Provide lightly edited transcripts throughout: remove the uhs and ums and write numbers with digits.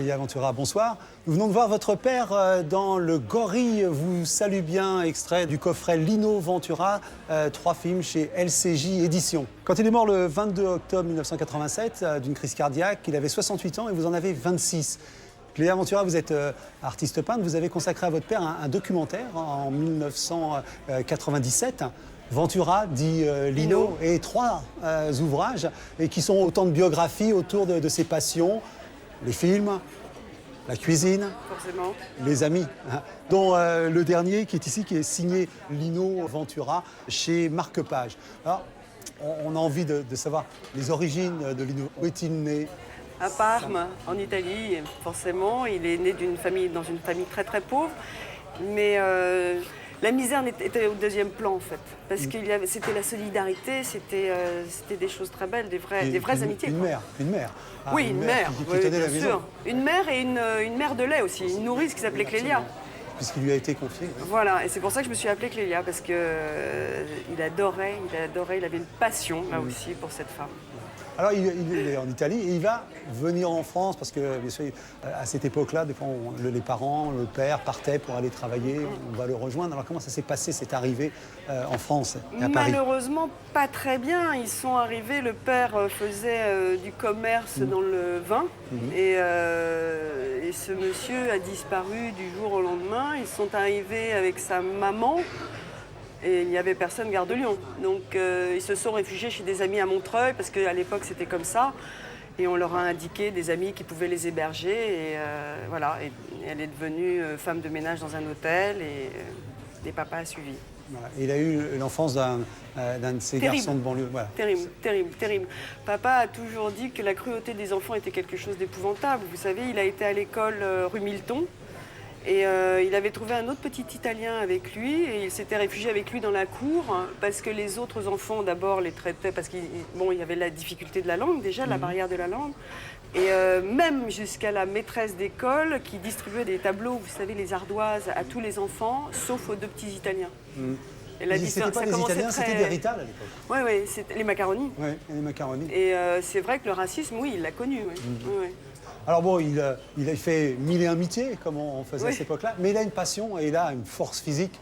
Clélia Ventura, bonsoir. Nous venons de voir votre père dans Le Gorille vous salue bien, extrait du coffret Lino Ventura, 3 films chez LCJ Éditions. Quand il est mort le 22 octobre 1987 d'une crise cardiaque, il avait 68 ans et vous en avez 26. Clélia Ventura, vous êtes artiste peintre, vous avez consacré à votre père un documentaire en 1997. Ventura, dit Lino, et 3 ouvrages et qui sont autant de biographies autour de ses passions, les films, la cuisine, forcément, les amis, hein, dont le dernier qui est ici, qui est signé Lino Ventura chez Marque-Page. Alors, on a envie de savoir les origines de Lino. Où est-il né? à Parme, en Italie, forcément. Il est né dans une famille très très pauvre, mais la misère était au deuxième plan en fait, parce que c'était la solidarité, c'était des choses très belles, des vraies amitiés. Une mère. Ah, oui, une mère, qui oui, tenait bien la maison. sûr. Une mère et une mère de lait aussi, une nourrice qui s'appelait Clélia. Puisqu'il lui a été confié. Oui. Voilà, et c'est pour ça que je me suis appelée Clélia, parce que il avait une passion là aussi pour cette femme. Alors, il est en Italie et il va venir en France parce que, bien sûr, à cette époque-là, des fois, les parents, le père partaient pour aller travailler, on va le rejoindre. Alors, comment ça s'est passé, cette arrivée en France et à Paris? Malheureusement, pas très bien. Ils sont arrivés, le père faisait du commerce dans le vin et ce monsieur a disparu du jour au lendemain. Ils sont arrivés avec sa maman. Et il n'y avait personne gare de Lyon. Donc ils se sont réfugiés chez des amis à Montreuil, parce qu'à l'époque c'était comme ça. Et on leur a indiqué des amis qui pouvaient les héberger. Et voilà, et elle est devenue femme de ménage dans un hôtel et papa a suivi. Voilà. Et il a eu l'enfance d'un de ces garçons de banlieue. Voilà. Terrible. Papa a toujours dit que la cruauté des enfants était quelque chose d'épouvantable. Vous savez, il a été à l'école rue Milton. Et il avait trouvé un autre petit Italien avec lui et il s'était réfugié avec lui dans la cour parce que les autres enfants d'abord les traitaient parce qu'il y avait la difficulté de la langue déjà, la barrière de la langue. Et même jusqu'à la maîtresse d'école qui distribuait des tableaux, vous savez, les ardoises à tous les enfants, sauf aux 2 petits Italiens. C'était pas des Italiens, c'était des Rital à l'époque. Oui, c'était les macaronis. Oui, les macaronis. Et c'est vrai que le racisme, oui, il l'a connu. Oui. Oui. Alors bon, il a fait 1001 métiers, comme on faisait à cette époque-là, mais il a une passion et il a une force physique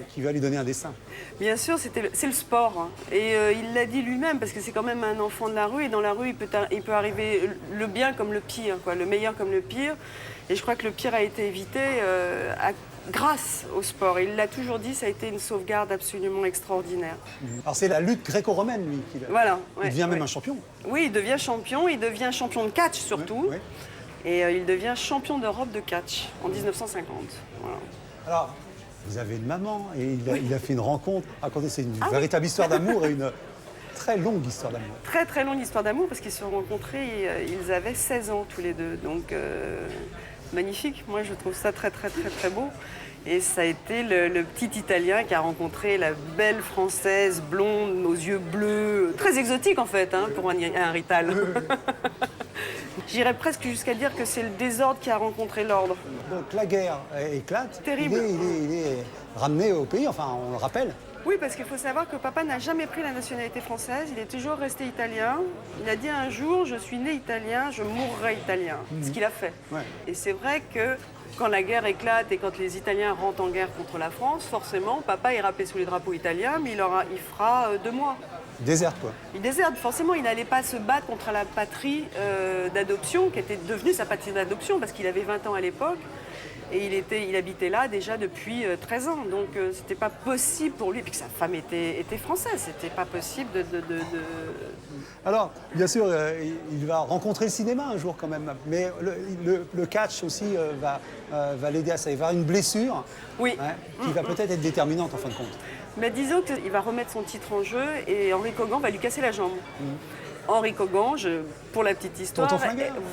qui va lui donner un destin. Bien sûr, c'est le sport. Et il l'a dit lui-même, parce que c'est quand même un enfant de la rue, et dans la rue, il peut arriver le bien comme le pire, quoi, le meilleur comme le pire. Et je crois que le pire a été évité grâce au sport. Et il l'a toujours dit, ça a été une sauvegarde absolument extraordinaire. Alors c'est la lutte gréco-romaine, lui, voilà, il devient même un champion. Oui, il devient champion de catch surtout. Oui. Et il devient champion d'Europe de catch en 1950. Voilà. Alors, vous avez une maman et il a fait une rencontre. Racontez, c'est une véritable histoire d'amour et une très longue histoire d'amour. Très très longue histoire d'amour parce qu'ils se sont rencontrés, ils avaient 16 ans tous les deux. Donc magnifique, moi je trouve ça très beau. Et ça a été le petit Italien qui a rencontré la belle Française blonde aux yeux bleus, très exotique en fait pour un Rital. J'irais presque jusqu'à dire que c'est le désordre qui a rencontré l'ordre. Donc la guerre éclate. Terrible. Il est ramené au pays, enfin on le rappelle. Oui, parce qu'il faut savoir que papa n'a jamais pris la nationalité française, il est toujours resté italien. Il a dit un jour, je suis né italien, je mourrai italien, ce qu'il a fait. Ouais. Et c'est vrai que quand la guerre éclate et quand les Italiens rentrent en guerre contre la France, forcément, papa ira sous les drapeaux italiens, mais il fera 2 mois. Il déserte quoi. Il déserte, forcément, il n'allait pas se battre contre la patrie d'adoption, qui était devenue sa patrie d'adoption, parce qu'il avait 20 ans à l'époque. Et il habitait là déjà depuis 13 ans. Donc c'était pas possible pour lui. Et puis que sa femme était française. C'était pas possible de... Alors, bien sûr, il va rencontrer le cinéma un jour quand même. Mais le catch aussi va l'aider à ça. Il va avoir une blessure qui va peut-être être déterminante en fin de compte. Mais disons qu'il va remettre son titre en jeu et Henri Kogan va lui casser la jambe. Henri Kogan, pour la petite histoire,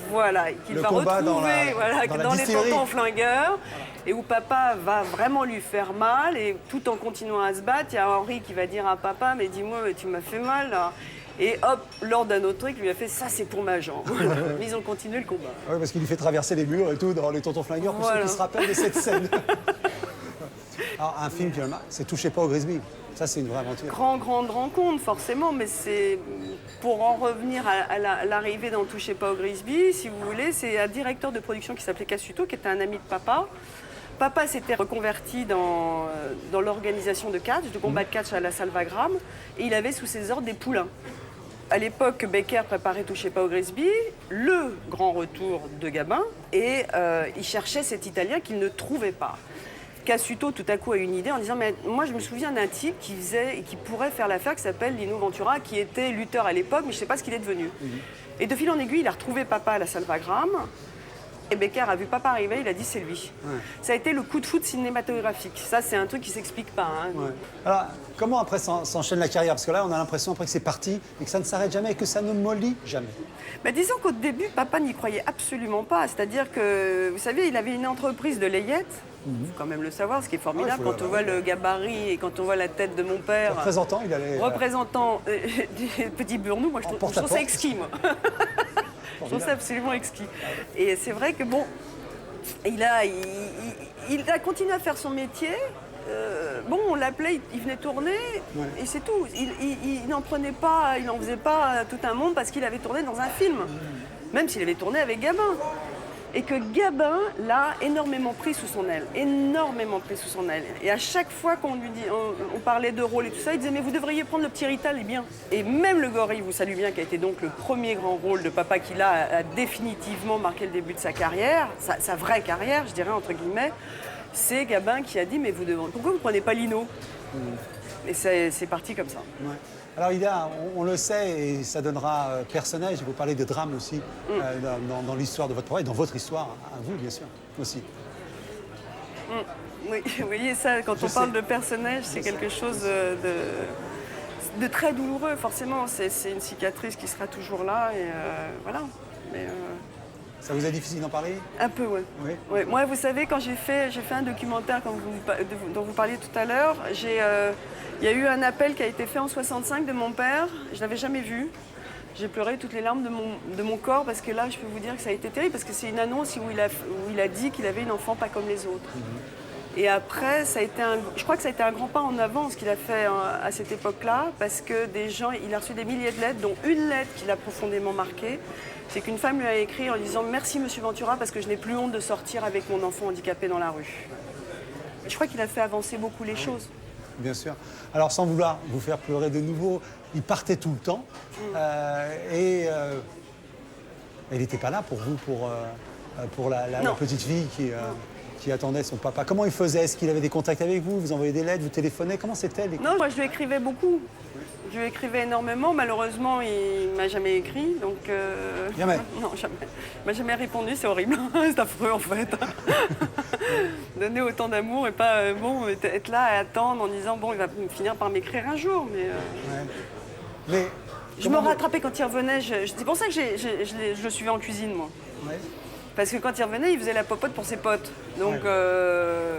voilà, qu'il va retrouver dans les tontons flingueurs, et où papa va vraiment lui faire mal, et tout en continuant à se battre, il y a Henri qui va dire à papa, mais dis-moi, tu m'as fait mal là. Et hop, lors d'un autre truc, il lui a fait ça, c'est pour ma jambe. Mais ils ont continué le combat. Oui, parce qu'il lui fait traverser les murs et tout dans les tontons flingueurs, pour ceux qui se rappellent de cette scène. Alors, un film, finalement, c'est Touchez pas au Grisby. Ça, c'est une vraie aventure. Grande rencontre, forcément, mais c'est pour en revenir à l'arrivée dans Touchez pas au Grisby, si vous voulez, c'est un directeur de production qui s'appelait Cassuto, qui était un ami de papa. Papa s'était reconverti dans l'organisation de catch, de combat de catch à la Salvagram, et il avait sous ses ordres des poulains. À l'époque, Becker préparait Touchez pas au Grisby, le grand retour de Gabin, et il cherchait cet Italien qu'il ne trouvait pas. Cassuto, tout à coup, a une idée en disant « Mais moi, je me souviens d'un type qui pourrait faire l'affaire, qui s'appelle Lino Ventura, qui était lutteur à l'époque, mais je ne sais pas ce qu'il est devenu. Et de fil en aiguille, il a retrouvé papa à la Salvagram. Et Becker a vu papa arriver, il a dit « C'est lui ouais. ». Ça a été le coup de foudre cinématographique. Ça, c'est un truc qui ne s'explique pas. Hein. Ouais. Alors, comment après s'enchaîne la carrière? Parce que là, on a l'impression après que c'est parti et que ça ne s'arrête jamais et que ça ne mollit jamais. Bah, disons qu'au début, papa n'y croyait absolument pas. C'est-à-dire que, vous savez, il avait une entreprise de layettes. Il faut quand même le savoir, ce qui est formidable, quand on voit le gabarit et quand on voit la tête de mon père. Représentant, il allait... Représentant des petits burnoux, moi je trouve ça exquis, moi. Je trouve ça absolument exquis. Et c'est vrai que bon, il a continué à faire son métier. Bon, on l'appelait, il venait tourner, ouais. Et c'est tout. Il n'en prenait pas, il n'en faisait pas tout un monde parce qu'il avait tourné dans un film. Même s'il avait tourné avec Gabin. Et que Gabin l'a énormément pris sous son aile, énormément pris sous son aile. Et à chaque fois qu'on lui dit, on parlait de rôle et tout ça, il disait mais vous devriez prendre le petit Rital, il est bien. Et même le Gorille vous salue bien, qui a été donc le premier grand rôle de papa qu'il a définitivement marqué le début de sa carrière, sa vraie carrière, je dirais entre guillemets, c'est Gabin qui a dit mais pourquoi vous ne prenez pas Lino? Et c'est parti comme ça. Ouais. Alors Ida, on le sait et ça donnera personnage, vous parlez de drame aussi dans l'histoire de votre travail, dans votre histoire, à vous bien sûr, aussi. Oui, vous voyez ça, quand on parle de personnage, c'est quelque chose de très douloureux, forcément. C'est une cicatrice qui sera toujours là et voilà. Mais, ça vous est difficile d'en parler? Un peu, oui. Oui. Ouais. Moi, vous savez, quand j'ai fait un documentaire dont vous parliez tout à l'heure, il y a eu un appel qui a été fait en 65 de mon père. Je ne l'avais jamais vu. J'ai pleuré toutes les larmes de mon corps parce que là, je peux vous dire que ça a été terrible parce que c'est une annonce où il a dit qu'il avait une enfant pas comme les autres. Et après, je crois que ça a été un grand pas en avant ce qu'il a fait à cette époque-là parce que il a reçu des milliers de lettres, dont une lettre qui l'a profondément marqué. C'est qu'une femme lui a écrit en disant « Merci Monsieur Ventura parce que je n'ai plus honte de sortir avec mon enfant handicapé dans la rue ». Je crois qu'il a fait avancer beaucoup les choses. Bien sûr. Alors sans vouloir vous faire pleurer de nouveau, il partait tout le temps et il n'était pas là pour vous, pour la petite fille qui attendait son papa. Comment il faisait? Est-ce qu'il avait des contacts avec vous? Vous envoyez des lettres, vous téléphonez? Comment c'était? Non, moi je lui écrivais beaucoup. Je lui écrivais énormément. Malheureusement, il ne m'a jamais écrit. Donc, jamais? Non, jamais. Il ne m'a jamais répondu, c'est horrible. C'est affreux en fait. Donner autant d'amour et pas être là à attendre en disant bon, il va finir par m'écrire un jour. Mais je me rattrapais quand il revenait. C'est pour ça que je le suivais en cuisine, moi. Ouais. Parce que quand il revenait, il faisait la popote pour ses potes. Donc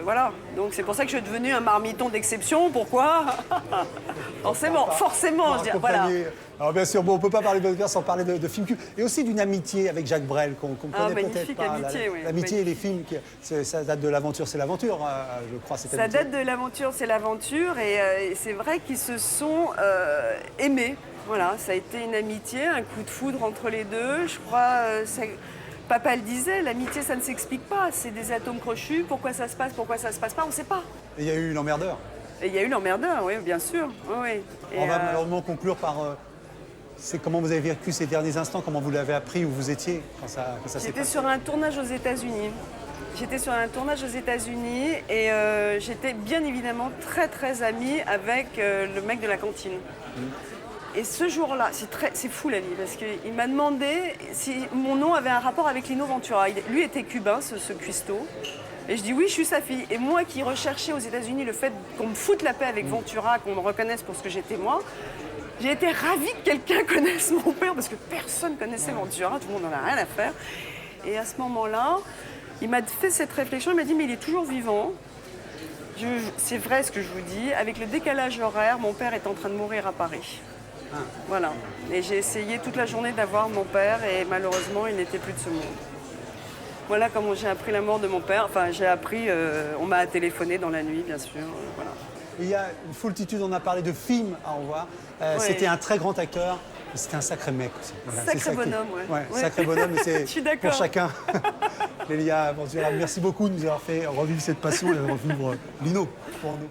voilà. Donc c'est pour ça que je suis devenu un marmiton d'exception. Pourquoi? Forcément, je dis voilà. Alors bien sûr, bon, on ne peut pas parler de votre père sans parler de films cultes. Et aussi d'une amitié avec Jacques Brel qu'on connaît peut-être pas. L'amitié et les films, ça date de l'aventure, c'est l'aventure, je crois. Ça date de l'aventure, c'est l'aventure. Et c'est vrai qu'ils se sont aimés. Voilà, ça a été une amitié, un coup de foudre entre les deux. Je crois... Papa le disait, l'amitié, ça ne s'explique pas. C'est des atomes crochus. Pourquoi ça se passe pas, on ne sait pas. Et il y a eu l'emmerdeur. Et il y a eu l'emmerdeur, oui, bien sûr. Oui. On va malheureusement conclure par... c'est comment vous avez vécu ces derniers instants, comment vous l'avez appris, où vous étiez quand ça s'est passé. J'étais sur un tournage aux États-Unis. Et j'étais bien évidemment très, très amie avec le mec de la cantine. Et ce jour-là, c'est fou la vie, parce qu'il m'a demandé si mon nom avait un rapport avec Lino Ventura. Lui était cubain, ce cuistot. Et je dis oui, je suis sa fille. Et moi qui recherchais aux États-Unis le fait qu'on me foute la paix avec Ventura, qu'on me reconnaisse pour ce que j'étais moi, j'ai été ravie que quelqu'un connaisse mon père, parce que personne connaissait Ventura, tout le monde n'en a rien à faire. Et à ce moment-là, il m'a fait cette réflexion, il m'a dit mais il est toujours vivant. C'est vrai ce que je vous dis, avec le décalage horaire, mon père est en train de mourir à Paris. Voilà. Et j'ai essayé toute la journée d'avoir mon père et malheureusement, il n'était plus de ce monde. Voilà comment j'ai appris la mort de mon père. Enfin, j'ai appris, on m'a téléphoné dans la nuit, bien sûr. Voilà. Il y a une foultitude, on a parlé de films à revoir. Ouais. C'était un très grand acteur. C'était un sacré mec aussi. Voilà, Sacré c'est ça qui- bonhomme, ouais. Ouais. Sacré bonhomme, mais c'est Je suis d'accord. pour chacun. Lélia Ventura, merci beaucoup de nous avoir fait revivre cette passion et revivre Lino pour nous.